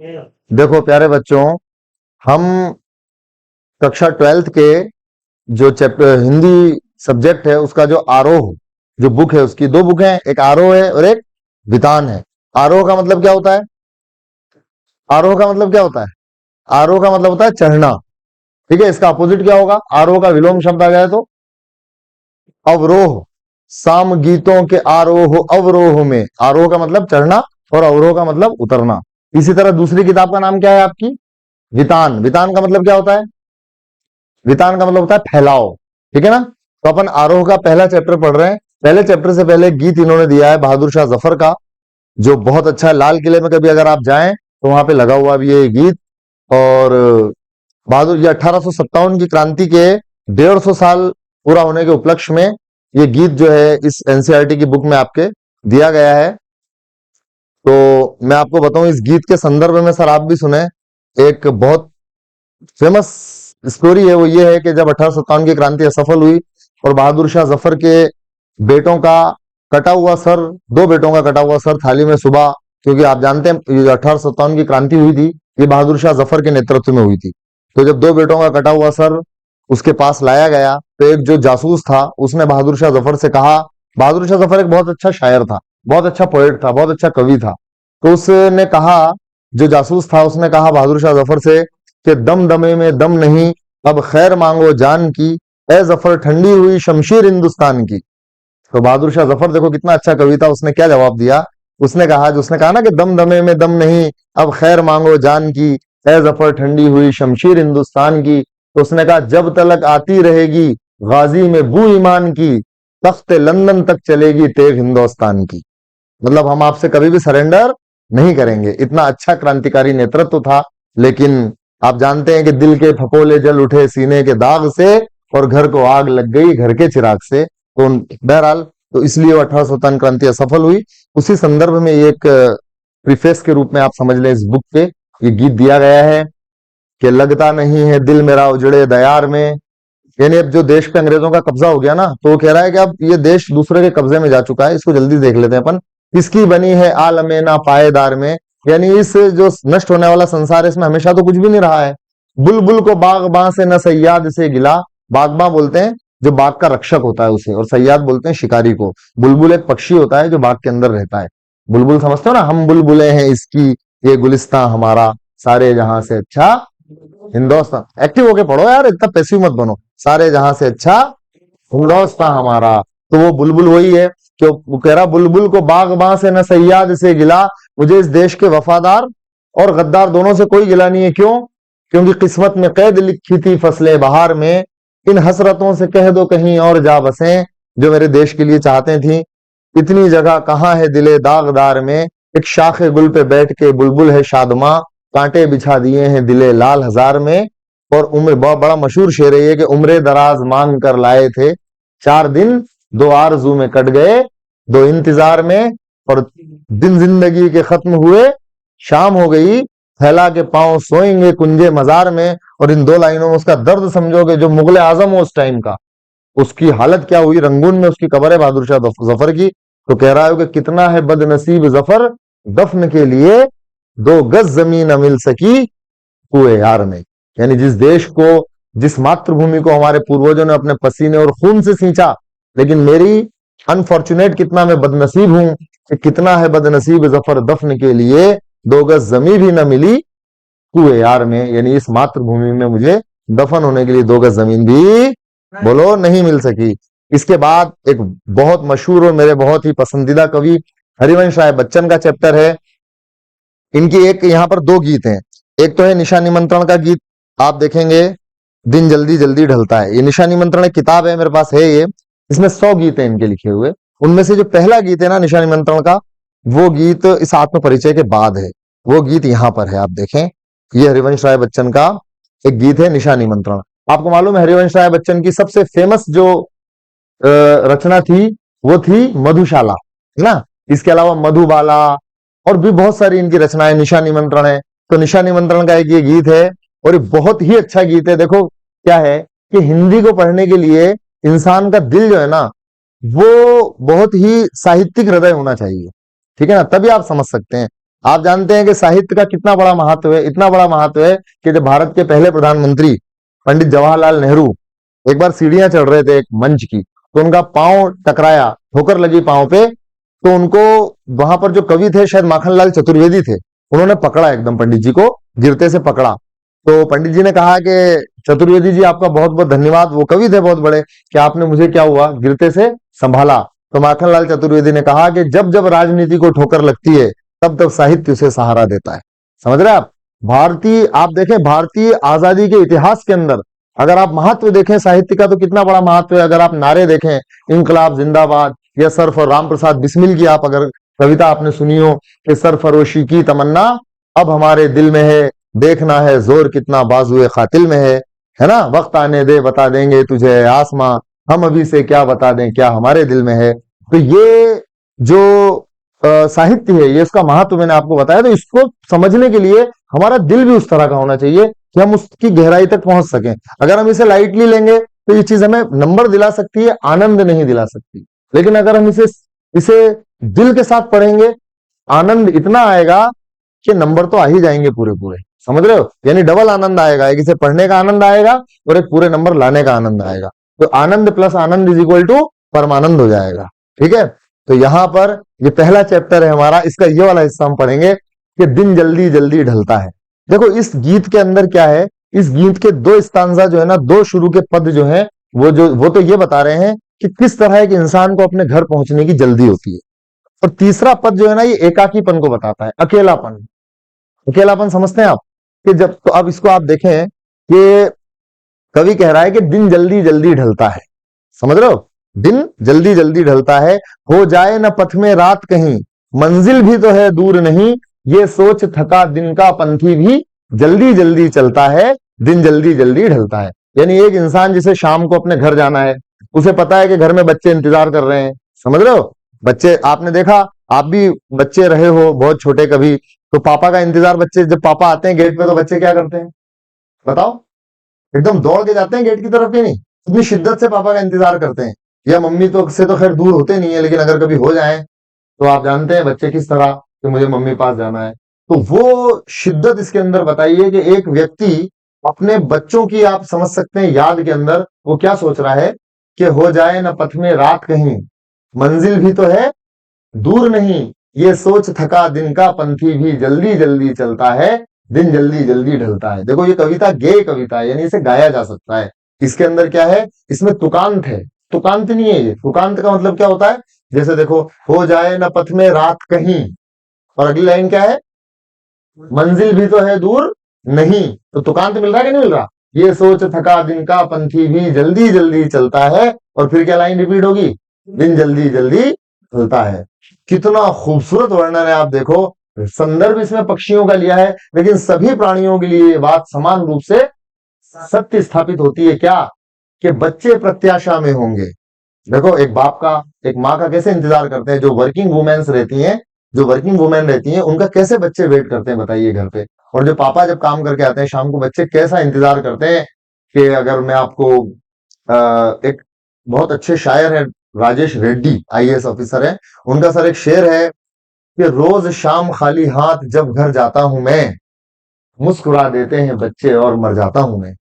देखो प्यारे बच्चों, हम कक्षा 12th के जो चैप्टर हिंदी सब्जेक्ट है उसका जो आरोह जो बुक है, उसकी दो बुक हैं, एक आरोह है और एक वितान है। आरोह का मतलब क्या होता है? आरोह का मतलब क्या होता है? आरोह का मतलब होता है चढ़ना। ठीक है, इसका अपोजिट क्या होगा? आरोह का विलोम शब्द आ जाए तो अवरोह। साम गीतों के आरोह अवरोह में आरोह का मतलब चढ़ना और अवरोह का मतलब उतरना। इसी तरह दूसरी किताब का नाम क्या है आपकी? वितान। वितान का मतलब क्या होता है? वितान का मतलब होता है फैलाव। ठीक है ना? तो अपन आरोह का पहला चैप्टर पढ़ रहे हैं। पहले चैप्टर से पहले गीत इन्होंने दिया है बहादुर शाह जफर का, जो बहुत अच्छा है। लाल किले में कभी अगर आप जाएं तो वहां पे लगा हुआ भी है ये गीत। और बहादुर, ये 1857 की क्रांति के 150 साल पूरा होने के उपलक्ष्य में ये गीत जो है इस एनसीईआरटी की बुक में आपके दिया गया है। तो मैं आपको बताऊं, इस गीत के संदर्भ में सर आप भी सुने। एक बहुत फेमस स्टोरी है, वो ये है कि जब 1857 की क्रांति असफल हुई और बहादुर शाह जफर के बेटों का कटा हुआ सर, दो बेटों का कटा हुआ सर थाली में सुबह, क्योंकि आप जानते हैं ये 1857 की क्रांति हुई थी, ये बहादुर शाह जफर के नेतृत्व में हुई थी। तो जब दो बेटों का कटा हुआ सर उसके पास लाया गया तो एक जो जासूस था उसने बहादुर शाह जफर से कहा। बहादुर शाह जफर एक बहुत अच्छा शायर था, बहुत अच्छा पोएट था, बहुत अच्छा कवि था। तो उसने कहा, जो जासूस था उसने कहा बहादुर शाह जफर से कि दम दमे में दम नहीं, अब खैर मांगो जान की, ए जफर ठंडी हुई शमशीर हिंदुस्तान की। तो बहादुर शाह जफर देखो कितना अच्छा कवि था, उसने क्या जवाब दिया? उसने कहा ना कि दम दमे में दम नहीं, अब खैर मांगो जान की, ए जफर ठंडी हुई शमशीर हिंदुस्तान की। तो उसने कहा जब तलक आती रहेगी गाजी में बू ईमान की, तख्त लंदन तक चलेगी तेग हिंदुस्तान की। मतलब हम आपसे कभी भी सरेंडर नहीं करेंगे। इतना अच्छा क्रांतिकारी नेतृत्व था। लेकिन आप जानते हैं कि दिल के फपोले जल उठे सीने के दाग से और घर को आग लग गई घर के चिराग से। तो बहरहाल, तो इसलिए 1857 क्रांति असफल हुई। उसी संदर्भ में एक प्रीफेस के रूप में आप समझ लें, इस बुक पे ये गीत दिया गया है कि लगता नहीं है दिल मेरा उजड़े दयार में। यानी अब जो देश पे अंग्रेजों का कब्जा हो गया ना, तो वो कह रहा है कि अब ये देश दूसरे के कब्जे में जा चुका है, इसको जल्दी देख लेते हैं अपन। किसकी बनी है आलमे ना पायेदार में। यानी इस जो नष्ट होने वाला संसार है इसमें हमेशा तो कुछ भी नहीं रहा है। बुलबुल को बागबां से न सयाद से गिला। बागबां बोलते हैं जो बाग का रक्षक होता है उसे, और सयाद बोलते हैं शिकारी को। बुलबुल एक पक्षी होता है जो बाग के अंदर रहता है। बुलबुल समझते हो ना, हम बुलबुलें हैं इसकी, ये गुलिस्तां हमारा, सारे जहां से अच्छा हिंदुस्तान। एक्टिव होके पढ़ो यार, इतना पैसिव मत बनो। सारे जहां से अच्छा हिंदुस्तान हमारा। तो वो बुलबुल वही है कि वो कह रहा बुलबुल को बागबां से न सयाद से गिला। मुझे इस देश के वफादार और गद्दार दोनों से कोई गिला नहीं है। क्यों? क्योंकि किस्मत में कैद लिखी थी फसले बहार में, इन हसरतों से कह दो कहीं और जा बसें, जो मेरे देश के लिए चाहते थी। इतनी जगह कहाँ है दिले दागदार में, एक शाखे गुल पे बैठ के बुलबुल है शादमां, कांटे बिछा दिए हैं दिले लाल हजार में। और उम्र, बहुत बड़ा मशहूर शेर है ये कि उम्रे दराज मांग कर लाए थे, 4 दिन 2 आरजू में कट गए 2 इंतजार में। और दिन जिंदगी के खत्म हुए, शाम हो गई, फैला के पांव सोएंगे कुंजे मजार में। और इन 2 लाइनों में उसका दर्द समझोगे, जो मुगले आजम हो उस टाइम का, उसकी हालत क्या हुई। रंगून में उसकी कब्र है बहादुर शाह जफर की। तो कह रहा है कि कितना है बदनसीब जफर, दफन के लिए 2 गज जमीन न मिल सकी कुए यार में। यानी जिस देश को, जिस मातृभूमि को हमारे पूर्वजों ने अपने पसीने और खून से सींचा, लेकिन मेरी अनफॉर्चुनेट, कितना मैं बदनसीब हूं कि कितना है बदनसीब जफर, दफन के लिए 2 गज जमीन भी न मिली कुए यार में। यानी इस मातृभूमि में मुझे दफन होने के लिए 2 गज जमीन भी बोलो नहीं मिल सकी। इसके बाद एक बहुत मशहूर और मेरे बहुत ही पसंदीदा कवि हरिवंश राय बच्चन का चैप्टर है। इनकी एक यहाँ पर 2 गीत हैं। एक तो है निशा निमंत्रण का गीत, आप देखेंगे दिन जल्दी जल्दी ढलता है। ये निशा निमंत्रण एक किताब है, मेरे पास है ये, इसमें 100 गीत हैं इनके लिखे हुए। उनमें से जो पहला गीत है ना निशा निमंत्रण का, वो गीत इस आत्म परिचय के बाद है। वो गीत यहाँ पर है, आप देखें। ये हरिवंश राय बच्चन का एक गीत है निशा निमंत्रण। आपको मालूम है हरिवंश राय बच्चन की सबसे फेमस जो रचना थी वो थी मधुशाला, है ना। इसके अलावा मधुबाला और भी बहुत सारी इनकी रचनाएं, निशा निमंत्रण है। तो निशा निमंत्रण का एक ये गीत है और ये बहुत ही अच्छा गीत है। देखो क्या है कि हिंदी को पढ़ने के लिए इंसान का दिल जो है ना, वो बहुत ही साहित्यिक हृदय होना चाहिए। ठीक है ना, तभी आप समझ सकते हैं। आप जानते हैं कि साहित्य का कितना बड़ा महत्व है, इतना बड़ा महत्व है कि जब भारत के पहले प्रधानमंत्री पंडित जवाहरलाल नेहरू एक बार सीढ़ियां चढ़ रहे थे एक मंच की, तो उनका पांव टकराया, ठोकर लगी पांव पे, तो उनको वहां पर जो कवि थे, शायद माखनलाल चतुर्वेदी थे, उन्होंने पकड़ा एकदम पंडित जी को, गिरते से पकड़ा। तो पंडित जी ने कहा कि चतुर्वेदी जी आपका बहुत बहुत धन्यवाद, वो कवि थे बहुत बड़े, कि आपने मुझे क्या हुआ गिरते से संभाला। तो माखनलाल चतुर्वेदी ने कहा कि जब जब राजनीति को ठोकर लगती है तब तब साहित्य उसे सहारा देता है। समझ रहे हैं आप? भारतीय, आप देखें भारतीय आजादी के इतिहास के अंदर अगर आप महत्व देखें साहित्य का तो कितना बड़ा महत्व है। अगर आप नारे देखें, इंकलाब जिंदाबाद, या सरफर राम प्रसाद बिस्मिल की आप अगर कविता आपने सुनी हो कि सरफरोशी की तमन्ना अब हमारे दिल में है, देखना है जोर कितना बाजुए कातिल में है ना, वक्त आने दे बता देंगे तुझे आसमां, हम अभी से क्या बता दें क्या हमारे दिल में है। तो ये जो साहित्य है, ये इसका महत्व मैंने आपको बताया। तो इसको समझने के लिए हमारा दिल भी उस तरह का होना चाहिए कि हम उसकी गहराई तक पहुंच सकें। अगर हम इसे लाइटली लेंगे तो ये चीज हमें नंबर दिला सकती है, आनंद नहीं दिला सकती। लेकिन अगर हम इसे इसे दिल के साथ पढ़ेंगे, आनंद इतना आएगा कि नंबर तो आ ही जाएंगे पूरे पूरे। समझ रहे हो? यानी डबल आनंद आएगा, एक इसे पढ़ने का आनंद आएगा और एक पूरे नंबर लाने का आनंद आएगा। तो आनंद प्लस आनंद इज इक्वल टू परमानंद हो जाएगा। ठीक है? तो यहां पर ये पहला चैप्टर है हमारा, इसका ये वाला हिस्सा हम पढ़ेंगे कि दिन जल्दी जल्दी ढलता है। देखो इस गीत के अंदर क्या है, इस गीत के दो स्तांजा जो है ना, दो शुरू के पद जो है वो तो ये बता रहे हैं कि किस तरह एक इंसान को अपने घर पहुंचने की जल्दी होती है। और तीसरा पद जो है ना, ये एकाकीपन को बताता है, अकेलापन। अकेलापन समझते हैं आप? कि जब, तो अब इसको आप देखें कि कवि कह रहा है कि दिन जल्दी जल्दी ढलता है। समझ रहे हो? दिन जल्दी जल्दी ढलता है, हो जाए न पथ में रात कहीं, मंजिल भी तो है दूर नहीं, ये सोच थका दिन का पंथी भी जल्दी जल्दी चलता है, दिन जल्दी जल्दी ढलता है। यानी एक इंसान जिसे शाम को अपने घर जाना है, उसे पता है कि घर में बच्चे इंतजार कर रहे हैं। समझ रहे हो? बच्चे, आपने देखा, आप भी बच्चे रहे हो बहुत छोटे कभी, तो पापा का इंतजार, बच्चे जब पापा आते हैं गेट पे तो बच्चे क्या करते हैं बताओ? एकदम दौड़ के जाते हैं गेट की तरफ, ही नहीं इतनी शिद्दत से पापा का इंतजार करते हैं। या मम्मी तो से तो खैर दूर होते नहीं है, लेकिन अगर कभी हो जाए तो आप जानते हैं बच्चे किस तरह कि मुझे मम्मी पास जाना है। तो वो शिद्दत इसके अंदर बताइए कि एक व्यक्ति अपने बच्चों की, आप समझ सकते हैं, याद के अंदर वो क्या सोच रहा है कि हो जाए न पथ में रात कहीं, मंजिल भी तो है दूर नहीं, ये सोच थका दिन का पंथी भी जल्दी जल्दी चलता है, दिन जल्दी जल्दी ढलता है। देखो ये कविता गेय कविता है, यानी इसे गाया जा सकता है। इसके अंदर क्या है, इसमें तुकांत है, तुकांत नहीं है ये। तुकांत का मतलब क्या होता है? जैसे देखो, हो जाए न पथ में रात कहीं, और अगली लाइन क्या है, मंजिल भी तो है दूर नहीं। तो तुकांत मिल रहा है कि नहीं मिल रहा? ये सोच थका दिन का पंथी भी जल्दी जल्दी चलता है, और फिर क्या लाइन रिपीट होगी, दिन जल्दी जल्दी चलता है। कितना खूबसूरत वर्णन है। आप देखो, संदर्भ इसमें पक्षियों का लिया है, लेकिन सभी प्राणियों के लिए ये बात समान रूप से सत्य स्थापित होती है। क्या? कि बच्चे प्रत्याशा में होंगे। देखो एक बाप का, एक माँ का कैसे इंतजार करते हैं, जो वर्किंग वुमेन्स रहती हैं, जो वर्किंग वुमेन रहती हैं, उनका कैसे बच्चे वेट करते हैं बताइए घर पे। और जो पापा जब काम करके आते हैं शाम को, बच्चे कैसा इंतजार करते हैं। कि अगर मैं आपको एक बहुत अच्छे शायर है राजेश रेड्डी, आईएएस ऑफिसर है, उनका सर एक शेर है कि रोज शाम खाली हाथ जब घर जाता हूं मैं, मुस्कुरा देते हैं बच्चे और मर जाता हूं मैं।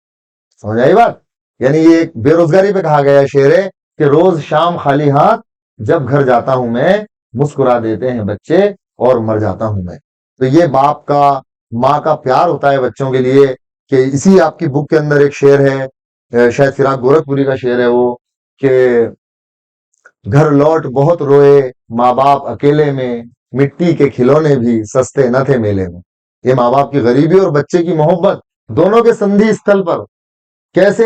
समझ आई बात? यानी ये एक बेरोजगारी पे कहा गया शेर है कि रोज शाम खाली हाथ जब घर जाता हूं मैं, मुस्कुरा देते हैं बच्चे और मर जाता हूं मैं। तो ये बाप का, माँ का प्यार होता है बच्चों के लिए। कि इसी आपकी बुक के अंदर एक शेर है, शायद फिराक गोरखपुरी का शेर है वो, कि घर लौट बहुत रोए माँ बाप अकेले में, मिट्टी के खिलौने भी सस्ते न थे मेले में। ये माँ बाप की गरीबी और बच्चे की मोहब्बत दोनों के संधि स्थल पर कैसे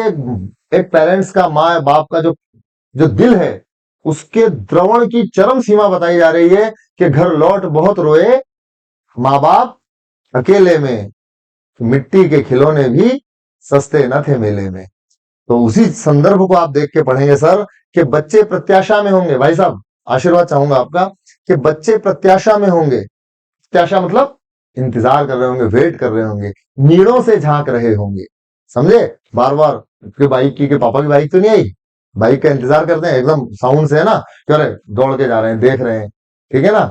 एक पेरेंट्स का, माँ बाप का जो जो दिल है, उसके द्रवण की चरम सीमा बताई जा रही है कि घर लौट बहुत रोए माँ बाप अकेले में, मिट्टी के खिलौने भी सस्ते न थे मेले में। तो उसी संदर्भ को आप देख के पढ़ेंगे सर कि बच्चे प्रत्याशा में होंगे। भाई साहब आशीर्वाद चाहूंगा आपका कि बच्चे प्रत्याशा में होंगे। प्रत्याशा मतलब इंतजार कर रहे होंगे, वेट कर रहे होंगे, नीड़ों से झांक रहे होंगे। समझे? बार बार के बाइक की, के पापा की बाइक तो नहीं आई, बाइक का इंतजार करते हैं एकदम साउंड से, है ना, कि अरे दौड़ के जा रहे हैं, देख रहे हैं। ठीक है ना?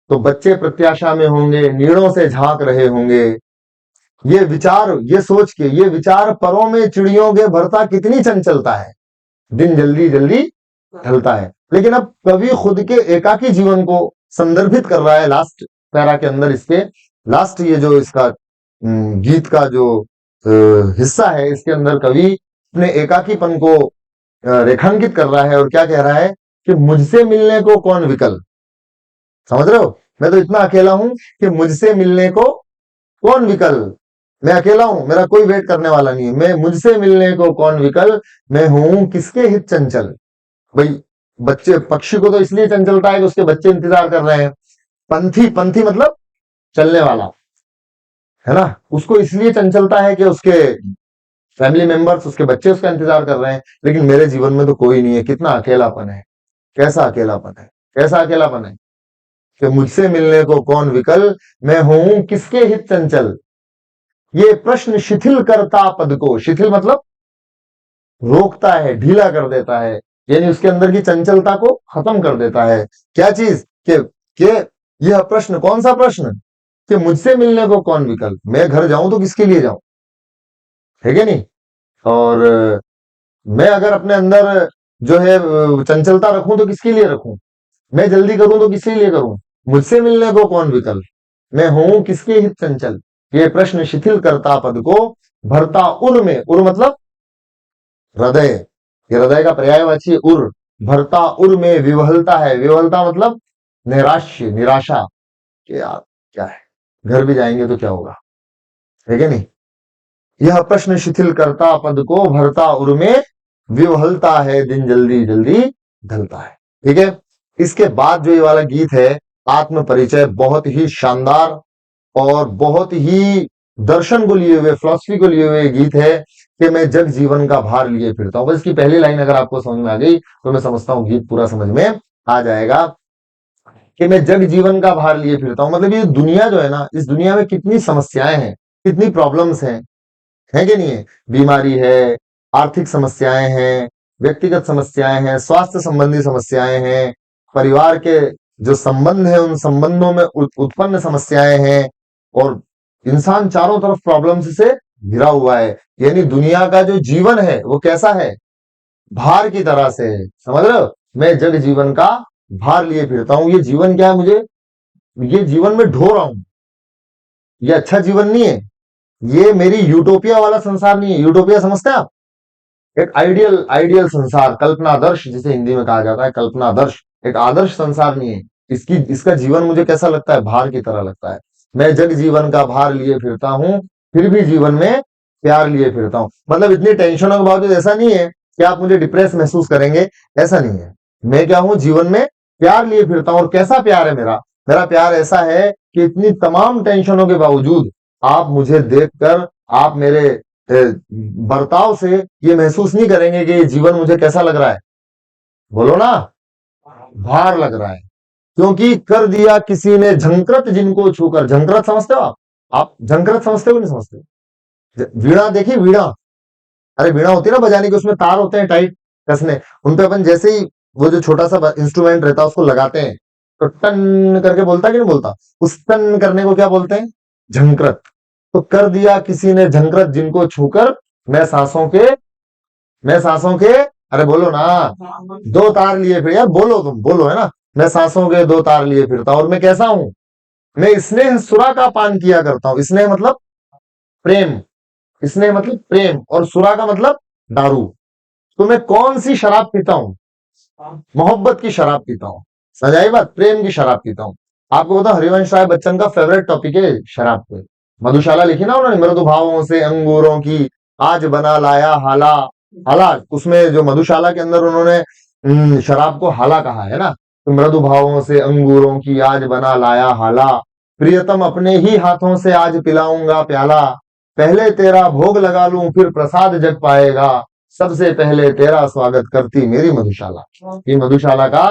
तो बच्चे प्रत्याशा में होंगे, नीड़ों से झांक रहे होंगे। ये विचार, ये सोच के, ये विचार परों में चिड़ियों के भरता कितनी चंचलता है, दिन जल्दी जल्दी ढलता है। लेकिन अब कवि खुद के एकाकी जीवन को संदर्भित कर रहा है लास्ट पैरा के अंदर। इसके लास्ट ये जो इसका गीत का जो हिस्सा है, इसके अंदर कवि अपने एकाकीपन को रेखांकित कर रहा है और क्या कह रहा है कि मुझसे मिलने को कौन विकल। समझ रहे हो, मैं तो इतना अकेला हूं कि मुझसे मिलने को कौन विकल। मैं अकेला हूं, मेरा कोई वेट करने वाला नहीं है। मैं मुझसे मिलने को कौन विकल, मैं हूं किसके हित चंचल। भाई बच्चे, पक्षी को तो इसलिए चंचलता है कि उसके बच्चे इंतजार कर रहे हैं। पंथी, पंथी मतलब चलने वाला, है ना, उसको इसलिए चंचलता है कि उसके फैमिली मेंबर्स, उसके बच्चे उसका इंतजार कर रहे हैं। लेकिन मेरे जीवन में तो कोई नहीं है। कितना अकेलापन है, कैसा अकेलापन है, कैसा अकेलापन है कि मुझसे मिलने को कौन विकल, मैं हूं किसके हित चंचल। ये प्रश्न शिथिल करता पद को, शिथिल मतलब रोकता है, ढीला कर देता है, यानी उसके अंदर की चंचलता को खत्म कर देता है। क्या चीज कि यह प्रश्न, कौन सा प्रश्न, कि मुझसे मिलने को कौन विकल। मैं घर जाऊं तो किसके लिए जाऊं, है कि नहीं। और मैं अगर अपने अंदर जो है चंचलता रखूं तो किसके लिए रखूं, मैं जल्दी करूं तो किसके लिए करूं, मुझसे मिलने को कौन विकल, मैं हूं किसके हित चंचल। ये प्रश्न शिथिल करता पद को, भरता उर में, उर मतलब हृदय, ये हृदय का पर्यायवाची उर, भरता उर में विवहलता है। विवहलता मतलब निराश्य, निराशा, कि यार क्या है, घर भी जाएंगे तो क्या होगा, है कि नहीं। यह प्रश्न शिथिल करता पद को, भरता उर में विवहलता है, दिन जल्दी जल्दी ढलता है। ठीक है। इसके बाद जो ये वाला गीत है, आत्म परिचय, बहुत ही शानदार और बहुत ही दर्शन को लिए हुए, फिलॉसफी को लिए हुए गीत है कि मैं जग जीवन का भार लिए फिरता हूं। बस इसकी पहली लाइन अगर आपको समझ में आ गई तो मैं समझता हूं गीत पूरा समझ में आ जाएगा। कि मैं जग जीवन का भार लिए फिरता हूं, मतलब ये दुनिया जो है ना, इस दुनिया में कितनी समस्याएं हैं, कितनी प्रॉब्लम्स हैं, है कि नहीं है। बीमारी है, आर्थिक समस्याएं हैं, व्यक्तिगत समस्याएं हैं, स्वास्थ्य संबंधी समस्याएं हैं, परिवार के जो संबंध है उन संबंधों में उत्पन्न समस्याएं हैं, और इंसान चारों तरफ प्रॉब्लम्स से घिरा हुआ है। यानी दुनिया का जो जीवन है वो कैसा है, भार की तरह से है। समझ रहे हो, मैं जग जीवन का भार लिए फिरता हूं। ये जीवन क्या है, मुझे ये जीवन में ढो रहा हूं, ये अच्छा जीवन नहीं है, ये मेरी यूटोपिया वाला संसार नहीं है। यूटोपिया समझते हैं आप, एक आइडियल, आइडियल संसार, कल्पनादर्श जिसे हिंदी में कहा जाता है, कल्पनादर्श, एक आदर्श संसार नहीं है। इसका जीवन मुझे कैसा लगता है, भार की तरह लगता है। मैं जग जीवन का भार लिए फिरता हूं, फिर भी जीवन में प्यार लिए फिरता हूं। मतलब इतनी टेंशनों के बावजूद ऐसा नहीं है कि आप मुझे डिप्रेस महसूस करेंगे, ऐसा नहीं है। मैं क्या हूं, जीवन में प्यार लिए फिरता हूं। और कैसा प्यार है मेरा, मेरा प्यार ऐसा है कि इतनी तमाम टेंशनों के बावजूद आप मुझे देखकर, आप मेरे बर्ताव से ये महसूस नहीं करेंगे कि ये जीवन मुझे कैसा लग रहा है, बोलो ना, भार लग रहा है। क्योंकि कर दिया किसी ने झंकृत जिनको छूकर। झंकृत समझते हो आप झंकृत समझते हो नहीं समझते। वीणा देखी, वीणा, अरे वीणा होती है ना बजाने की, उसमें तार होते हैं टाइट कसने, उन पे अपन जैसे ही वो जो छोटा सा इंस्ट्रूमेंट रहता है उसको लगाते हैं तो टन करके बोलता कि नहीं बोलता, उस टन करने को क्या बोलते हैं, झंकृत। तो कर दिया किसी ने झंकृत जिनको छूकर, मैं सांसों के, मैं सांसों के, अरे बोलो ना, दो तार लिए फिर, यार बोलो, तुम बोलो, है ना। मैं सांसों के दो तार लिए फिरता हूं। और मैं कैसा हूं, मैं स्नेह सुरा का पान किया करता हूं। स्नेह मतलब प्रेम, स्नेह मतलब प्रेम, और सुरा का मतलब दारू। तो मैं कौन सी शराब पीता हूं, मोहब्बत की शराब पीता हूं। सजाई बात, प्रेम की शराब पीता हूं। आपको पता, हरिवंश राय बच्चन का फेवरेट टॉपिक है शराब पे। मधुशाला लिखी ना उन्होंने, मृदु भावों से अंगूरों की आज बना लाया हाला। हाला, उसमें जो मधुशाला के अंदर उन्होंने शराब को हाला कहा है ना। तो मृदु भावों से अंगूरों की आज बना लाया हाला, प्रियतम अपने ही हाथों से आज पिलाऊंगा प्याला, पहले तेरा भोग लगा लूं फिर प्रसाद जग पाएगा, सबसे पहले तेरा स्वागत करती मेरी मधुशाला। ये मधुशाला का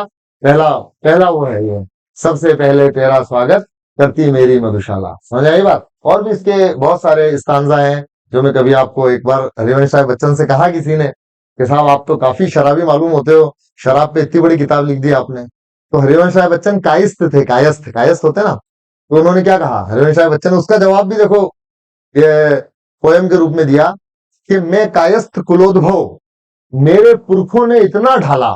पहला पहला वो है ये, सबसे पहले तेरा स्वागत करती मेरी मधुशाला। समझ आई बात। और भी इसके बहुत सारे स्टांजा हैं जो मैं कभी आपको, एक बार हरिवंश राय बच्चन से कहा किसी ने कि साहब आप तो काफी शराबी मालूम होते हो, शराब पे इतनी बड़ी किताब लिख दी आपने। तो हरिवंश राय बच्चन कायस्थ थे, कायस्थ कायस्थ होते ना, तो उन्होंने क्या कहा, हरिवंश राय बच्चन ने उसका जवाब भी देखो ये पोएम के रूप में दिया कि मैं कायस्थ कुलोद्भव, मेरे पुरखों ने इतना ढाला,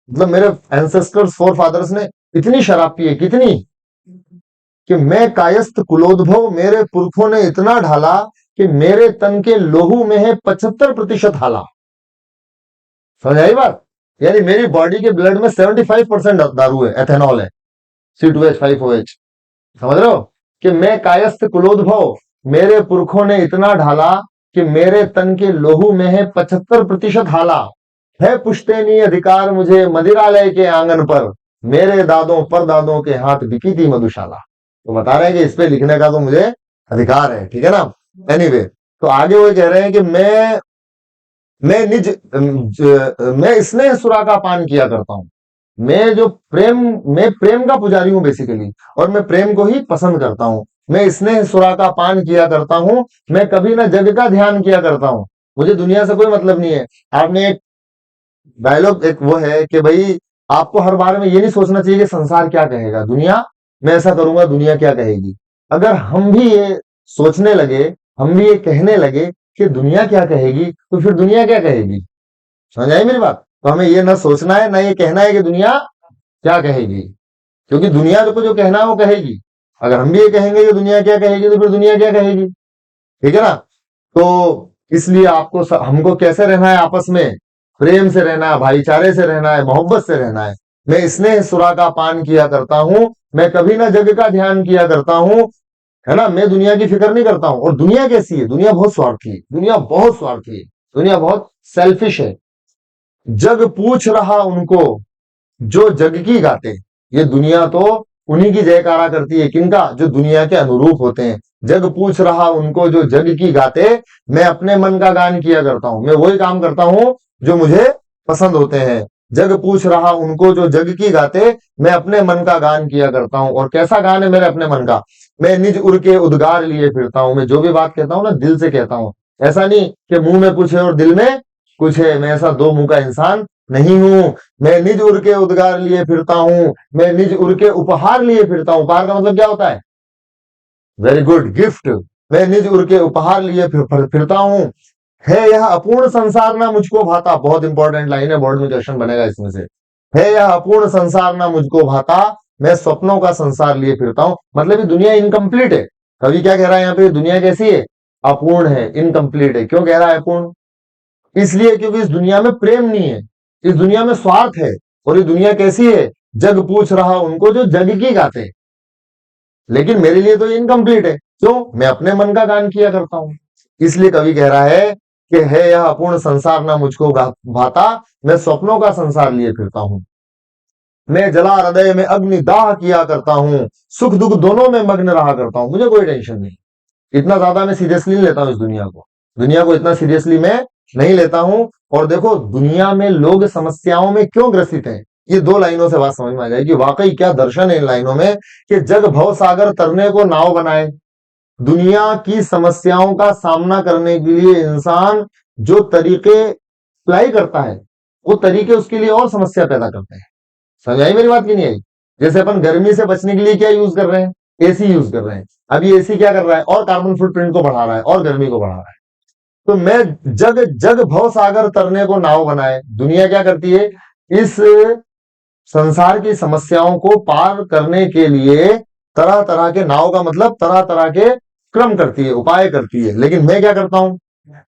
मतलब मेरे एंसेस्टर्स फोर फादर्स ने इतनी शराब पी है, कितनी, कि मैं कायस्थ कुलोद्भव, मेरे पुरखों ने इतना ढाला कि मेरे तन के लोहू में है 75% हाला। समझ आई बात? यानी मेरी बॉडी के ब्लड में 75% दारू है, एथेनॉल है, C2H5OH। समझ रहे हो कि मैं कायस्थ कुलोद्भव, मेरे पुरखों ने इतना ढाला कि मेरे तन के लोहू में है 75% हाला। है पुश्तैनी अधिकार मुझे मदिरालय के आंगन पर, मेरे दादों पर दादों के हाथ बिकी थी मधुशाला। तो बता रहे हैं कि इस पे लिखने का तो मुझे अधिकार है, ठीक है ना। एनीवे, तो आगे वो कह रहे हैं कि मैं स्नेह सुरा का पान किया करता हूं, मैं प्रेम का पुजारी हूं बेसिकली, और मैं प्रेम को ही पसंद करता हूं। मैं स्नेह सुरा का पान किया करता हूं, मैं कभी ना जग का ध्यान किया करता हूं, मुझे दुनिया से कोई मतलब नहीं है। आपने एक डायलॉग, एक वो है कि भाई आपको हर बार में ये नहीं सोचना चाहिए कि संसार क्या कहेगा, दुनिया, मैं ऐसा करूंगा दुनिया क्या कहेगी। अगर हम भी ये सोचने लगे, हम भी ये कहने लगे कि दुनिया क्या कहेगी, तो फिर दुनिया क्या कहेगी। समझ आई मेरी बात? तो हमें ये ना सोचना है, ना ये कहना है कि दुनिया क्या कहेगी, क्योंकि दुनिया को जो कहना है वो कहेगी। अगर हम भी ये कहेंगे कि दुनिया क्या कहेगी, तो फिर दुनिया क्या कहेगी, ठीक है ना। तो इसलिए हमको कैसे रहना है, आपस में प्रेम से रहना है, भाईचारे से रहना है, मोहब्बत से रहना है। मैं स्नेह सुरा का पान किया करता हूं, मैं कभी ना जग का ध्यान किया करता हूं, है ना। मैं दुनिया की फिक्र नहीं करता हूं। और दुनिया कैसी है, दुनिया बहुत स्वार्थी है, दुनिया बहुत स्वार्थी है, दुनिया बहुत सेल्फिश है। जग पूछ रहा उनको जो जग की गाते, ये दुनिया तो उन्हीं की जयकारा करती है, किनका, जो दुनिया के अनुरूप होते हैं। जग पूछ रहा उनको जो जग की गाते, मैं अपने मन का गान किया करता हूं, मैं वही काम करता हूं जो मुझे पसंद होते हैं। जग पूछ रहा उनको जो जग की गाते, मैं अपने मन का गान किया करता हूं। और कैसा गान है मेरे अपने मन का, मैं निज उर के उद्गार लिए फिरता हूं, मैं जो भी बात कहता हूं ना दिल से कहता हूं। ऐसा नहीं कि मुंह में कुछ है और दिल में कुछ है, मैं ऐसा दो मुंह का इंसान नहीं हूं। मैं निज उर के उद्गार लिए फिरता हूं, मैं निज उर के उपहार लिए फिरता हूं। उपहार का मतलब क्या होता है, वेरी गुड, गिफ्ट। मैं निज उर के उपहार लिए फिरता हूं। है यह अपूर्ण संसार ना मुझको भाता, बहुत इंपॉर्टेंट लाइन है, बोर्ड में क्वेश्चन बनेगा इसमें से। है यह अपूर्ण संसार ना मुझको भाता, मैं स्वप्नों का संसार लिए फिरता हूं। मतलब ये दुनिया इनकम्प्लीट है। कवि क्या कह रहा है यहाँ पे, दुनिया कैसी है, अपूर्ण है, इनकम्प्लीट है। क्यों कह रहा है अपूर्ण, इसलिए क्योंकि इस दुनिया में प्रेम नहीं है, इस दुनिया में स्वार्थ है। और ये दुनिया कैसी है, जग पूछ रहा उनको जो जग की गाते, लेकिन मेरे लिए तो ये इनकम्प्लीट है। क्यों, मैं अपने मन का गान किया करता हूं। इसलिए कवि कह रहा है कि है यह अपूर्ण संसार ना मुझको भाता, मैं स्वप्नों का संसार लिए फिरता हूं। मैं जला हृदय में अग्नि दाह किया करता हूं, सुख दुख दोनों में मग्न रहा करता हूं, मुझे कोई टेंशन नहीं। इतना ज्यादा मैं सीरियसली नहीं लेता हूं इस दुनिया को इतना सीरियसली मैं नहीं लेता हूं। और देखो दुनिया में लोग समस्याओं में क्यों ग्रसित हैं, ये दो लाइनों से बात समझ में आ जाएगी वाकई क्या दर्शन है इन लाइनों में, कि जग भव सागर तरने को नाव बनाए। दुनिया की समस्याओं का सामना करने के लिए इंसान जो तरीके अप्लाई करता है, वो तरीके उसके लिए और समस्या पैदा करते हैं। समझ आई मेरी बात की नहीं आई? जैसे अपन गर्मी से बचने के लिए क्या यूज कर रहे हैं, एसी यूज कर रहे हैं। अब ये एसी क्या कर रहा है, और कार्बन फुटप्रिंट को बढ़ा रहा है और गर्मी को बढ़ा रहा है। तो मैं जग जग भव सागर तरने को नाव बनाए, दुनिया क्या करती है, इस संसार की समस्याओं को पार करने के लिए तरह तरह के, नाव का मतलब तरह तरह के क्रम करती है, उपाय करती है। लेकिन मैं क्या करता हूं,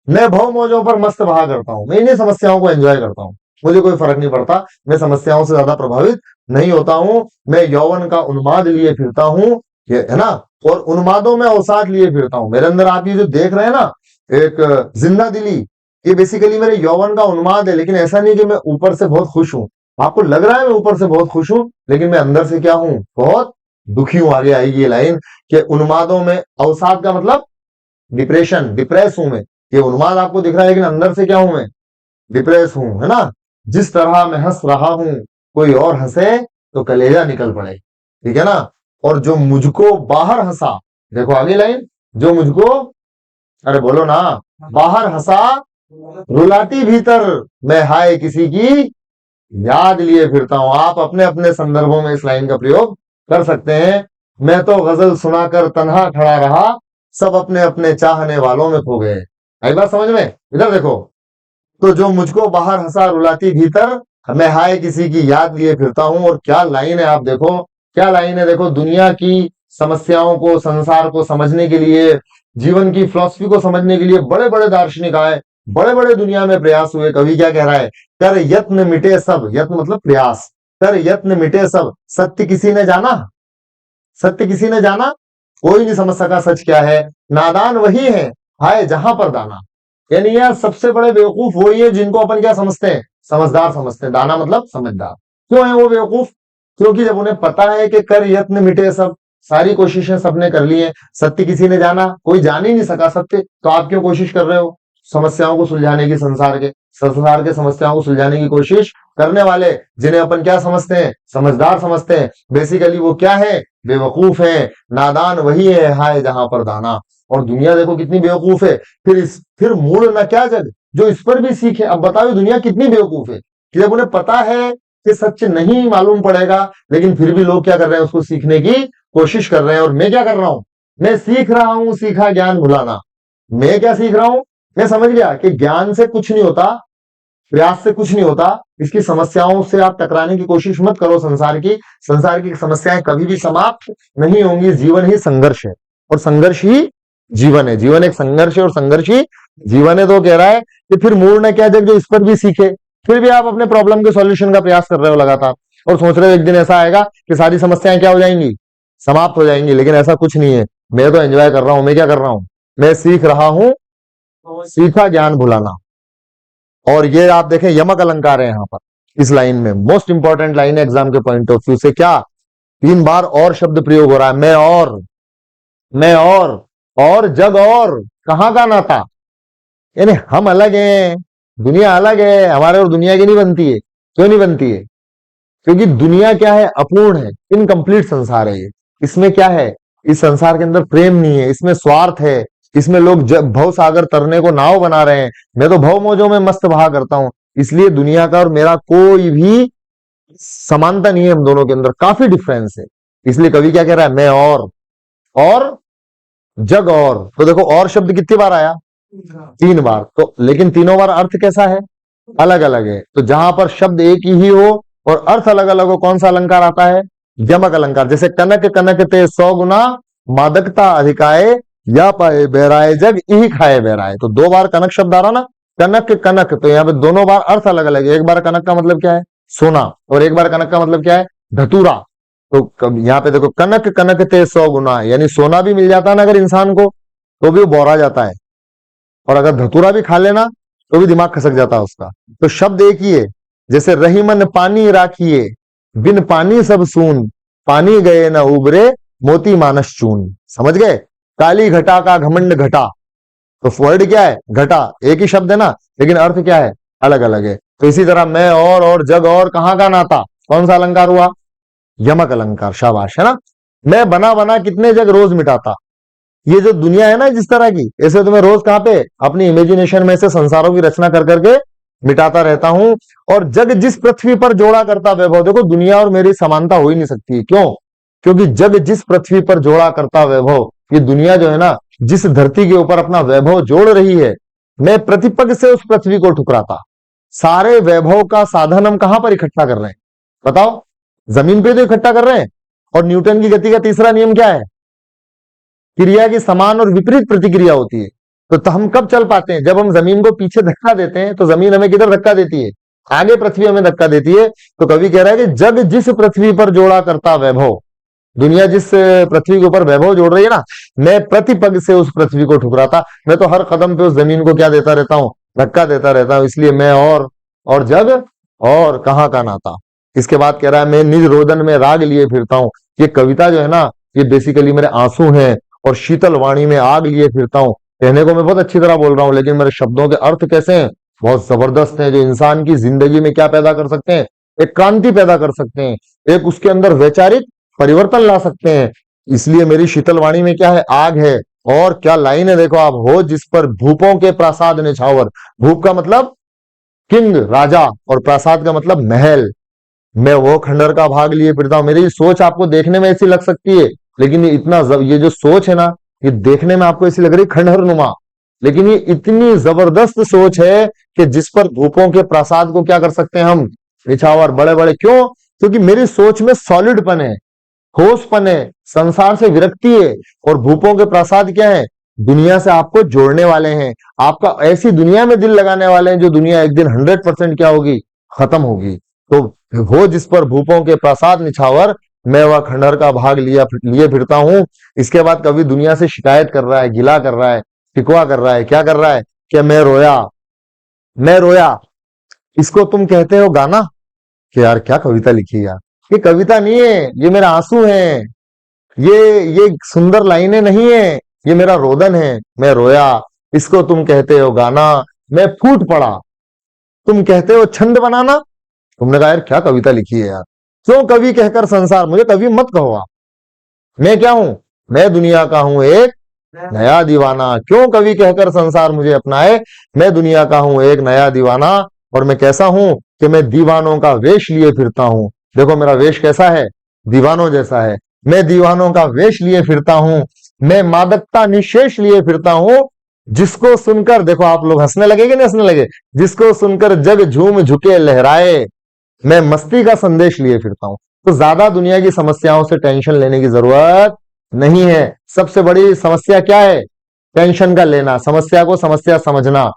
मैं भव मौजों पर मस्त बहा करता हूं, मैं इन्हीं समस्याओं को एंजॉय करता हूं। मुझे कोई फर्क नहीं पड़ता, मैं समस्याओं से ज्यादा प्रभावित नहीं होता हूं। मैं यौवन का उन्माद लिए फिरता हूं, ये है ना, और उन्मादों में अवसाद लिए फिरता हूं। मेरे अंदर आप ये जो देख रहे हैं ना, एक जिंदा दिली, ये बेसिकली मेरे यौवन का उन्माद है। लेकिन ऐसा नहीं कि मैं ऊपर से बहुत खुश हूं, आपको लग रहा है मैं ऊपर से बहुत खुश हूं, लेकिन मैं अंदर से क्या हूं, बहुत दुखी हूं। आगे आएगी ये लाइन कि उन्मादों में अवसाद का मतलब डिप्रेशन, डिप्रेस हूं मैं। ये उन्माद आपको दिख रहा है, लेकिन अंदर से क्या हूं मैं, डिप्रेस हूं, है ना। जिस तरह मैं हंस रहा हूं, कोई और हंसे तो कलेजा निकल पड़े, ठीक है ना। और जो मुझको बाहर हंसा, देखो आगे लाइन, जो मुझको, अरे बोलो ना, बाहर हंसा रुलाती भीतर मैं हाय किसी की याद लिए फिरता हूं। आप अपने अपने संदर्भों में इस लाइन का प्रयोग कर सकते हैं। मैं तो गजल सुनाकर तन्हा खड़ा रहा, सब अपने अपने चाहने वालों में खो गए। आई बात समझ में? इधर देखो, तो जो मुझको बाहर हंसा रुलाती भीतर, मैं हाय किसी की याद लिए फिरता हूं। और क्या लाइन है, आप देखो क्या लाइन है। देखो, दुनिया की समस्याओं को, संसार को समझने के लिए, जीवन की फिलॉसफी को समझने के लिए बड़े बड़े दार्शनिक आए, बड़े बड़े दुनिया में प्रयास हुए। कवि क्या कह रहा है? कर यत्न मिटे सब, यत्न मतलब प्रयास, कर यत्न मिटे सब, सत्य किसी ने जाना, सत्य किसी ने जाना, कोई नहीं समझ सका सच क्या है। नादान वही है, हाय जहां पर दाना। यानी यार सबसे बड़े बेवकूफ वही है जिनको अपन क्या समझते हैं? समझदार समझते हैं। दाना मतलब समझदार। क्यों है वो बेवकूफ? क्योंकि जब उन्हें पता है कि कर यत्न मिटे सब, सारी कोशिशें सबने कर ली है, सत्य किसी ने जाना, कोई जान ही नहीं सका सत्य, तो आप क्यों कोशिश कर रहे हो समस्याओं को सुलझाने की? संसार के समस्याओं को सुलझाने की कोशिश करने वाले, जिन्हें अपन क्या समझते हैं? समझदार समझते हैं, बेसिकली वो क्या है? बेवकूफ है। नादान वही है, हाय जहां पर दाना। और दुनिया देखो कितनी बेवकूफ है। फिर मूड न क्या जग, जो इस पर भी सीखे। अब बताओ दुनिया कितनी बेवकूफ है कि जब उन्हें पता है कि सच नहीं मालूम पड़ेगा, लेकिन फिर भी लोग क्या कर रहे हैं? उसको सीखने की कोशिश कर रहे हैं। और मैं क्या कर रहा हूं? मैं सीख रहा हूं, सीखा ज्ञान भुलाना। मैं क्या सीख रहा हूं? मैं समझ गया कि ज्ञान से कुछ नहीं होता, प्रयास से कुछ नहीं होता। इसकी समस्याओं से आप टकराने की कोशिश मत करो। संसार की समस्याएं कभी भी समाप्त नहीं होंगी। जीवन ही संघर्ष है और संघर्ष ही जीवन है। जीवन एक संघर्ष है और संघर्ष ही जीवन है। तो कह रहा है कि फिर मूड न क्या जग, जो इस पर भी सीखे। फिर भी आप अपने प्रॉब्लम के सॉल्यूशन का प्रयास कर रहे हो लगातार, और सोच रहे हो एक दिन ऐसा आएगा कि सारी समस्याएं क्या हो जाएंगी? समाप्त हो जाएंगी। लेकिन ऐसा कुछ नहीं है। मैं तो एंजॉय कर रहा हूं। मैं क्या कर रहा हूं? मैं सीख रहा हूं, सीखा ज्ञान भुलाना। और ये आप देखें, यमक अलंकार है यहाँ पर इस लाइन में। मोस्ट इंपॉर्टेंट लाइन है एग्जाम के पॉइंट ऑफ व्यू से। क्या? 3 बार और शब्द प्रयोग हो रहा है। मैं और जग और, कहां का नाता? यानी हम अलग हैं, दुनिया अलग है। हमारे और दुनिया की नहीं बनती है। क्यों नहीं बनती है? क्योंकि दुनिया क्या है? अपूर्ण है, इनकम्प्लीट संसार है ये। इसमें क्या है? इस संसार के अंदर प्रेम नहीं है, इसमें स्वार्थ है। इसमें लोग जब भव सागर तरने को नाव बना रहे हैं। मैं तो भव मौजों में मस्त बहा करता हूं। इसलिए दुनिया का और मेरा कोई भी समानता नहीं है। हम दोनों के अंदर काफी डिफरेंस है। इसलिए कवि क्या कह रहा है? मैं और जग और। तो देखो, और शब्द कितनी बार आया? 3 बार। तो लेकिन तीनों बार अर्थ कैसा है? अलग अलग है। तो जहां पर शब्द एक ही हो और अर्थ अलग अलग हो, कौन सा अलंकार आता है? यमक अलंकार। जैसे कनक कनक ते 100 गुना, मादकता अधिकाए, या पाए बहराए जग इही खाए बहराए। तो 2 बार कनक शब्द आ रहा ना, कनक कनक। तो यहाँ पे दोनों बार अर्थ अलग अलग है। एक बार कनक का मतलब क्या है? सोना। और एक बार कनक का मतलब क्या है? धतूरा। तो यहाँ पे देखो, कनक कनक ते 100 गुना, यानी सोना भी मिल जाता है ना अगर इंसान को, तो भी वो बौरा जाता है। और अगर धतूरा भी खा लेना तो भी दिमाग खसक जाता है उसका। तो शब्द एक ही है। जैसे रहीमन पानी राखिए, बिन पानी सब सून, पानी गए न उबरे, मोती मानस चून। समझ गए? काली घटा का घमंड घटा। तो वर्ड क्या है? घटा। एक ही शब्द है ना, लेकिन अर्थ क्या है? अलग अलग है। तो इसी तरह मैं और जग और, कहां का नाता? कौन सा अलंकार हुआ? यमक अलंकार। शाबाश, है ना। मैं बना बना कितने जग रोज मिटाता। ये जो दुनिया है ना जिस तरह की, ऐसे तो मैं रोज कहां पे अपनी इमेजिनेशन में से संसारों की रचना कर करके मिटाता रहता हूं। और जग जिस पृथ्वी पर जोड़ा करता वैभव। देखो, दुनिया और मेरी समानता हो ही नहीं सकती। क्यों? क्योंकि जग जिस पृथ्वी पर जोड़ा करता वैभव, ये दुनिया जो है ना, जिस धरती के ऊपर अपना वैभव जोड़ रही है, मैं प्रतिपग से उस पृथ्वी को ठुकराता। सारे वैभव का साधन हम कहां पर इकट्ठा कर रहे हैं? बताओ। जमीन पे तो इकट्ठा कर रहे हैं। और न्यूटन की गति का तीसरा नियम क्या है? क्रिया की समान और विपरीत प्रतिक्रिया होती है। तो हम कब चल पाते हैं? जब हम जमीन को पीछे धक्का देते हैं। तो जमीन हमें किधर धक्का देती है? आगे पृथ्वी हमें धक्का देती है। तो कवि कह रहा है कि जग जिस पृथ्वी पर जोड़ा करता वैभव, दुनिया जिस पृथ्वी के ऊपर वैभव जोड़ रही है ना, मैं प्रतिपग से उस पृथ्वी को ठुकराता। मैं तो हर कदम पे उस जमीन को क्या देता रहता हूं? धक्का देता रहता हूं। इसलिए मैं और जग और, कहां का नाता। इसके बाद कह रहा है, मैं निज रोदन में राग लिए फिरता हूं। ये कविता जो है ना, ये बेसिकली मेरे आंसू हैं। और शीतल वाणी में आग लिए फिरता हूं। कहने को मैं बहुत अच्छी तरह बोल रहा हूं, लेकिन मेरे शब्दों के अर्थ कैसे हैं? बहुत जबरदस्त हैं, जो इंसान की जिंदगी में क्या पैदा कर सकते हैं? एक क्रांति पैदा कर सकते हैं, एक उसके अंदर वैचारिक परिवर्तन ला सकते हैं। इसलिए मेरी शीतल वाणी में क्या है? आग है। और क्या लाइन है, देखो आप। हो जिस पर भूपों के प्रासाद निछावर। भूप का मतलब किंग राजा, और प्रासाद का मतलब महल। मैं वो खंडहर का भाग लिए फिरता हूँ। मेरी सोच आपको देखने में ऐसी लग सकती है, लेकिन ये जो सोच है ना, ये देखने में आपको ऐसी लग रही है खंडहर नुमा, लेकिन ये इतनी जबरदस्त सोच है कि जिस पर भूपों के प्रासाद को क्या कर सकते हैं हम, निछावर बड़े बड़े। क्यों? क्योंकि मेरी सोच में सॉलिडपन है, ठोसपन है, संसार से विरक्ति है। और भूपों के प्रासाद क्या है? दुनिया से आपको जोड़ने वाले हैं, आपका ऐसी दुनिया में दिल लगाने वाले हैं जो दुनिया एक दिन 100% क्या होगी? खत्म होगी। तो हो जिस पर भूपों के प्रासाद निछावर, मैं वह खंडहर का भाग लिए फिरता हूं। इसके बाद कभी दुनिया से शिकायत कर रहा है, गिला कर रहा है, शिकवा कर रहा है, क्या कर रहा है? कि मैं रोया, मैं रोया, इसको तुम कहते हो गाना। कि यार क्या कविता लिखी यार, ये कविता नहीं है, ये मेरा आंसू है, ये सुंदर लाइनें नहीं है, ये मेरा रोदन है। मैं रोया, इसको तुम कहते हो गाना, मैं फूट पड़ा, तुम कहते हो छंद बनाना। तुमने कहा यार क्या कविता लिखी है यार, क्यों कवि कहकर संसार, मुझे कवि मत कहो आप। मैं क्या हूं? मैं दुनिया का हूं एक नया दीवाना। क्यों कवि कहकर संसार मुझे अपनाए? मैं दुनिया का हूं एक नया दीवाना। और मैं कैसा हूं? कि मैं दीवानों का वेश लिए फिरता हूं। देखो मेरा वेश कैसा है? दीवानों जैसा है। मैं दीवानों का वेश लिए फिरता हूं, मैं मादकता निशेष लिए फिरता हूं। जिसको सुनकर, देखो आप लोग हंसने लगे कि नहीं हंसने लगे? जिसको सुनकर जग झूम झुके लहराए, मैं मस्ती का संदेश लिए फिरता हूं। तो ज्यादा दुनिया की समस्याओं से टेंशन लेने की जरूरत नहीं है। सबसे बड़ी समस्या क्या है? टेंशन का लेना, समस्या को समस्या समझना।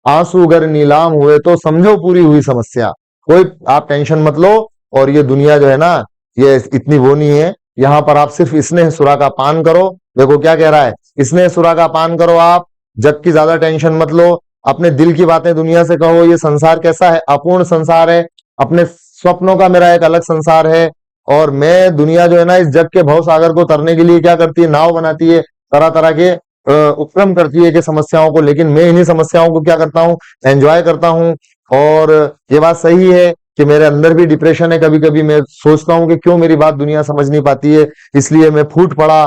आंसू अगर नीलाम हुए तो समझो पूरी हुई समस्या। कोई आप टेंशन मत लो। और ये दुनिया जो है ना, ये इतनी वो नहीं है। यहाँ पर आप सिर्फ स्नेह सुरा का पान करो। देखो क्या कह रहा है, स्नेह सुरा का पान करो आप, जग की ज्यादा टेंशन मत लो। अपने दिल की बातें दुनिया से कहो, ये संसार कैसा है? अपूर्ण संसार है। अपने स्वप्नों का मेरा एक अलग संसार है। और मैं दुनिया जो है ना, इस जग के भव सागर को तरने के लिए क्या करती है? नाव बनाती है, तरह तरह के उपक्रम करती है कि समस्याओं को। लेकिन मैं इन्हीं समस्याओं को क्या करता हूँ? एंजॉय करता हूँ। और ये बात सही है कि मेरे अंदर भी डिप्रेशन है। कभी कभी मैं सोचता हूँ कि क्यों मेरी बात दुनिया समझ नहीं पाती है, इसलिए मैं फूट पड़ा,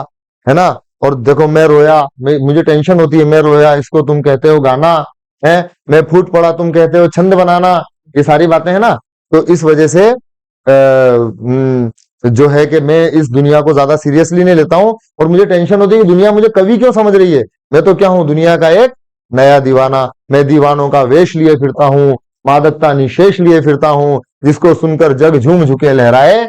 है ना। और देखो मैं रोया, मुझे टेंशन होती है, मैं रोया, इसको तुम कहते हो गाना है। मैं फूट पड़ा, तुम कहते हो छंद बनाना। ये सारी बातें है ना। तो इस वजह से जो है कि मैं इस दुनिया को ज्यादा सीरियसली नहीं लेता हूं। और मुझे टेंशन होती है कि दुनिया मुझे कवि क्यों समझ रही है? मैं तो क्या हूं? दुनिया का एक नया दीवाना। मैं दीवानों का वेश लिए फिरता हूं, मादकता निशेष लिए फिरता हूं। जिसको सुनकर जग झूम झुके लहराए,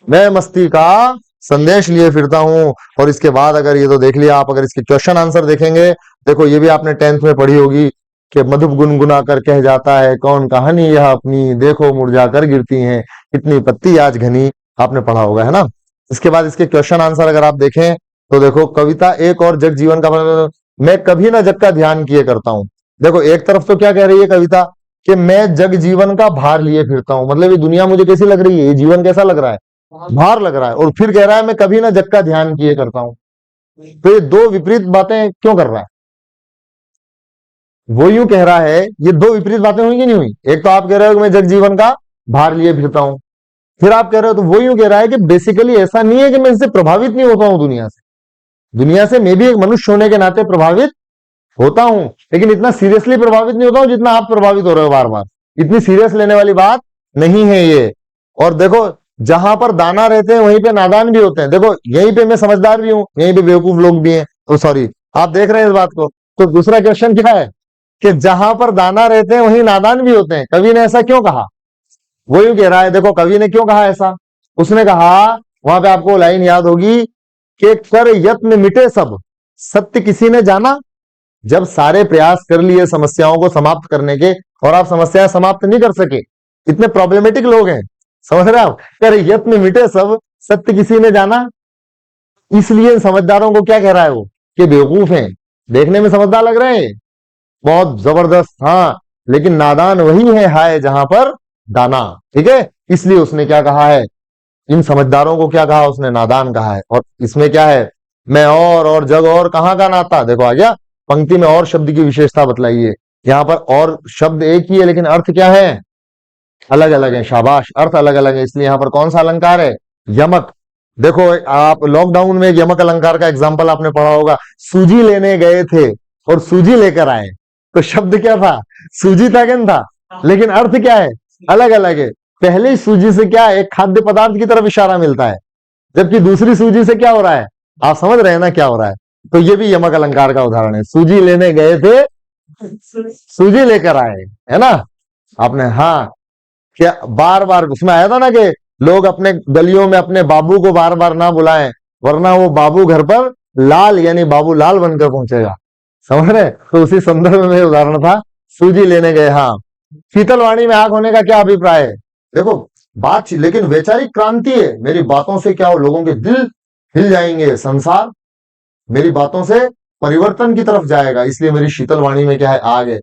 मैं मस्ती का संदेश लिए फिरता हूं। और इसके बाद अगर ये तो देख लिया आप, अगर इसके क्वेश्चन आंसर देखेंगे, देखो ये भी आपने 10th में पढ़ी होगी कि मधुप गुनगुना कर कह जाता है कौन कहानी यह अपनी, देखो मुरझा कर गिरती हैं कितनी पत्ती आज घनी। आपने पढ़ा होगा, है ना। इसके बाद इसके क्वेश्चन आंसर अगर आप देखें तो देखो, कविता एक और जग जीवन का मतलब, मैं कभी ना जग का ध्यान किए करता हूं। देखो एक तरफ तो क्या कह रही है कविता कि मैं जग जीवन का भार लिए फिरता हूं, मतलब ये दुनिया मुझे कैसी लग रही है, ये जीवन कैसा लग रहा है? भार लग रहा है। और फिर कह रहा है मैं कभी ना जग का ध्यान किए करता हूं। तो ये दो विपरीत बातें क्यों कर रहा है? वो यूं कह रहा है, ये दो विपरीत बातें हुई कि नहीं हुई? एक तो आप कह रहे हो कि मैं जग जीवन का भार लिए फिरता हूं, फिर आप कह रहे हो, तो वो यूं कह रहा है कि बेसिकली ऐसा नहीं है कि मैं इससे प्रभावित नहीं होता हूं दुनिया से। दुनिया से मैं भी एक मनुष्य होने के नाते प्रभावित होता हूं, लेकिन इतना सीरियसली प्रभावित नहीं होता हूं जितना आप प्रभावित हो रहे हो बार बार। इतनी सीरियस लेने वाली बात नहीं है ये। और देखो, जहां पर दाना रहते हैं वहीं पे नादान भी होते हैं। देखो यहीं पे मैं समझदार भी हूं, यहीं पे बेवकूफ लोग भी हैं। तो सॉरी, आप देख रहे हैं इस बात को। तो दूसरा क्वेश्चन क्या है कि जहां पर दाना रहते हैं वहीं नादान भी होते हैं। कवि ने ऐसा क्यों कहा? वो यूं कह रहा है, देखो कवि ने क्यों कहा ऐसा। उसने कहा, वहां पे आपको लाइन याद होगी कि कर यत्न मिटे सब, सत्य किसी ने जाना। जब सारे प्रयास कर लिए समस्याओं को समाप्त करने के, और आप समस्याएं समाप्त नहीं कर सके, इतने प्रॉब्लमेटिक लोग हैं, समझ रहे आप? कर यत्न मिटे सब, सत्य किसी ने जाना। इसलिए समझदारों को क्या कह रहा है वो? कि बेवकूफ हैं। देखने में समझदार लग रहे हैं, बहुत जबरदस्त, हाँ, लेकिन नादान वही है हाय जहां पर दाना। ठीक है, इसलिए उसने क्या कहा है? इन समझदारों को क्या कहा उसने? नादान कहा है। और इसमें क्या है? मैं और जग और कहाँ का नाता। देखो आ गया पंक्ति में और शब्द की विशेषता बतलाइए। यहाँ पर और शब्द एक ही है लेकिन अर्थ क्या है? अलग अलग है। शाबाश, अर्थ अलग अलग है। इसलिए यहाँ पर कौन सा अलंकार है? यमक। देखो आप लॉकडाउन में एक यमक अलंकार का एग्जाम्पल आपने पढ़ा होगा। सूजी लेने गए थे और सूजी लेकर आए, तो शब्द क्या था? सूजी था कि नहीं था? लेकिन अर्थ क्या है, अलग अलग है। पहली सूजी से क्या है, एक खाद्य पदार्थ की तरफ इशारा मिलता है, जबकि दूसरी सूजी से क्या हो रहा है, आप समझ रहे हैं ना क्या हो रहा है। तो ये भी यमक अलंकार का उदाहरण है। सूजी लेने गए थे, सूजी लेकर आए, है ना आपने। हाँ, क्या बार बार उसमें आया था ना कि लोग अपने गलियों में अपने बाबू को बार बार ना बुलाएं, वरना वो बाबू घर पर लाल यानी बाबू लाल बनकर पहुंचेगा। समझ रहे, तो उसी संदर्भ में उदाहरण था, सूजी लेने गए। हाँ, शीतलवाणी में आग होने का क्या अभिप्राय है, देखो बात, लेकिन वैचारिक क्रांति है। मेरी बातों से क्या हो, लोगों के दिल हिल जाएंगे, संसार मेरी बातों से परिवर्तन की तरफ जाएगा, इसलिए मेरी शीतलवाणी में क्या है, आग है।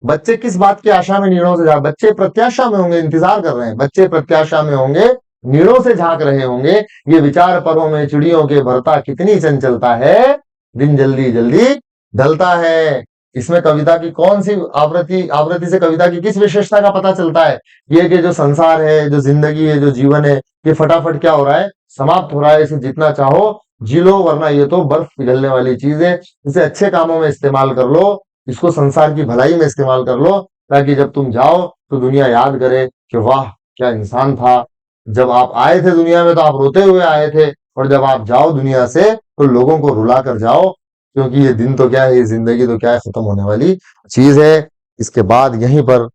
बच्चे किस बात की आशा में नीड़ों से झांक, बच्चे प्रत्याशा में होंगे, इंतजार कर रहे हैं, बच्चे प्रत्याशा में होंगे, नीड़ों से झांक रहे होंगे। ये विचार परों में चिड़ियों के भरता कितनी चंचलता है, दिन जल्दी जल्दी ढलता है। इसमें कविता की कौन सी आवृत्ति, आवृत्ति से कविता की किस विशेषता का पता चलता है, ये कि जो संसार है, जो जिंदगी है, जो जीवन है, ये फटाफट क्या हो रहा है, समाप्त हो रहा है। इसे जितना चाहो जी लो, वरना ये तो बर्फ पिघलने वाली चीज है। इसे अच्छे कामों में इस्तेमाल कर लो, इसको संसार की भलाई में इस्तेमाल कर लो, ताकि जब तुम जाओ तो दुनिया याद करे कि वाह क्या इंसान था। जब आप आए थे दुनिया में तो आप रोते हुए आए थे, और जब आप जाओ दुनिया से तो लोगों को रुला कर जाओ, क्योंकि ये दिन तो क्या है, ये जिंदगी तो क्या है, खत्म होने वाली चीज है। इसके बाद यहीं पर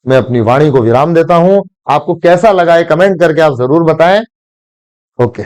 मैं अपनी वाणी को विराम देता हूं। आपको कैसा लगा है कमेंट करके आप जरूर बताएं। ओके।